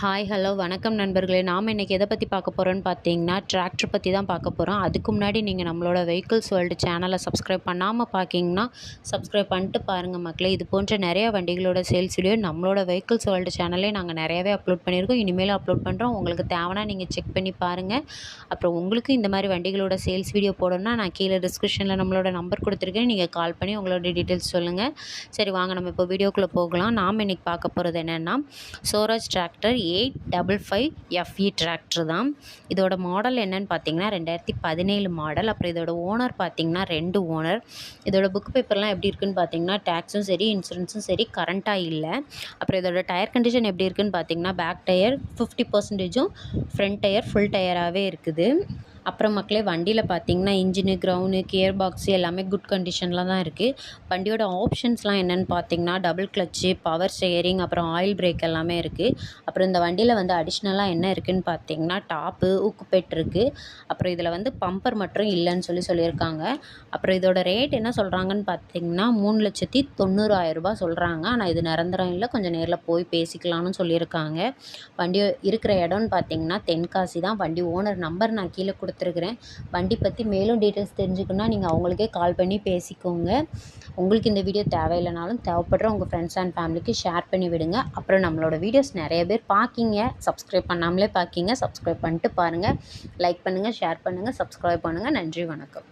Hi hello வணக்கம் நண்பர்களே. நாம் இன்றைக்கி எதை பற்றி பார்க்க போகிறோன்னு பார்த்தீங்கன்னா, டிராக்டர் பற்றி தான் பார்க்க போகிறோம். அதுக்கு முன்னாடி நீங்கள் நம்மளோட வெஹிக்கிள்ஸ் வேர்ல்டு சேனலை சப்ஸ்கிரைப் பண்ணாமல் பார்க்கிங்கன்னா சப்ஸ்கிரைப் பண்ணிட்டு பாருங்கள் மக்களே. இது போன்ற நிறையா வண்டிகளோட சேல்ஸ் வீடியோ நம்மளோட வெஹிக்கிள்ஸ் வேர்ல்டு சேனல்லே நாங்கள் நிறையாவே அப்லோட் பண்ணியிருக்கோம். இனிமேலும் அப்லோட் பண்ணுறோம். உங்களுக்கு தேவைன்னா நீங்கள் செக் பண்ணி பாருங்கள். அப்புறம் உங்களுக்கு இந்த மாதிரி வண்டிகளோட சேல்ஸ் வீடியோ போடணும்னா நான் கீழே டிஸ்கிரிப்ஷனில் நம்மளோட நம்பர் கொடுத்துருக்கேன். நீங்கள் கால் பண்ணி உங்களோட டீட்டெயில்ஸ் சொல்லுங்கள். சரி வாங்க நம்ம இப்போ வீடியோக்குள்ளே போகலாம். நாம் இன்றைக்கி பார்க்க போகிறது என்னென்னா சோராஜ் டிராக்டர் 855 FE டிராக்டர் தான். இதோட மாடல் என்னன்னு பார்த்தீங்கன்னா 2017 மாடல். அப்புறம் இதோட ஓனர் பார்த்தீங்கன்னா 2 ஓனர். இதோட புக் பேப்பர்லாம் எப்படி இருக்குன்னு பார்த்தீங்கன்னா டேக்ஸும் சரி இன்சூரன்ஸும் சரி கரண்ட்டாக இல்லை. அப்புறம் இதோட டயர் கண்டிஷன் எப்படி இருக்குன்னு பார்த்தீங்கன்னா back tyre 50%, front tyre full டயராகவே இருக்குது. அப்புறம் மக்களே வண்டியில் பார்த்தீங்கன்னா இன்ஜினு, கிரவுண்டு, கியர் பாக்ஸு எல்லாமே குட் கண்டிஷனில் தான் இருக்குது. வண்டியோட ஆப்ஷன்ஸ்லாம் என்னென்னு பார்த்தீங்கன்னா டபுள் கிளச்சு, பவர் ஸ்டேரிங், அப்புறம் ஆயில் பிரேக் எல்லாமே இருக்குது. அப்புறம் இந்த வண்டியில் வந்து அடிஷ்னலாக என்ன இருக்குதுன்னு பார்த்தீங்கன்னா டாப்பு, ஊக்கு பெட் இருக்குது. அப்புறம் இதில் வந்து பம்பர் மட்டும் இல்லைன்னு சொல்லியிருக்காங்க. அப்புறம் இதோட ரேட் என்ன சொல்கிறாங்கன்னு பார்த்தீங்கன்னா 3,90,000 சொல்கிறாங்க. ஆனால் இது நிரந்தரம் இல்லை, கொஞ்சம் நேரில் போய் பேசிக்கலாம்னு சொல்லியிருக்காங்க. வண்டி இருக்கிற இடம்னு பார்த்தீங்கன்னா தென்காசி தான். வண்டி ஓனர் நம்பர் நான் கீழே கொடுத்துருக்குறேன். வண்டி பற்றி மேலும் டீட்டெயில்ஸ் தெரிஞ்சுக்கணுன்னா நீங்கள் அவங்களுக்கே கால் பண்ணி பேசிக்கோங்க. உங்களுக்கு இந்த வீடியோ தேவையில்லைனாலும் தேவைப்படுற உங்கள் ஃப்ரெண்ட்ஸ் அண்ட் ஃபேமிலிக்கு ஷேர் பண்ணி விடுங்க. அப்புறம் நம்மளோட வீடியோஸ் நிறைய பேர் பார்க்கிங்க, சப்ஸ்கிரைப் பண்ணாமலே பார்க்கிங்க. சப்ஸ்கிரைப் பண்ணிட்டு பாருங்கள். லைக் பண்ணுங்கள், ஷேர் பண்ணுங்கள், சப்ஸ்கிரைப் பண்ணுங்கள். நன்றி, வணக்கம்.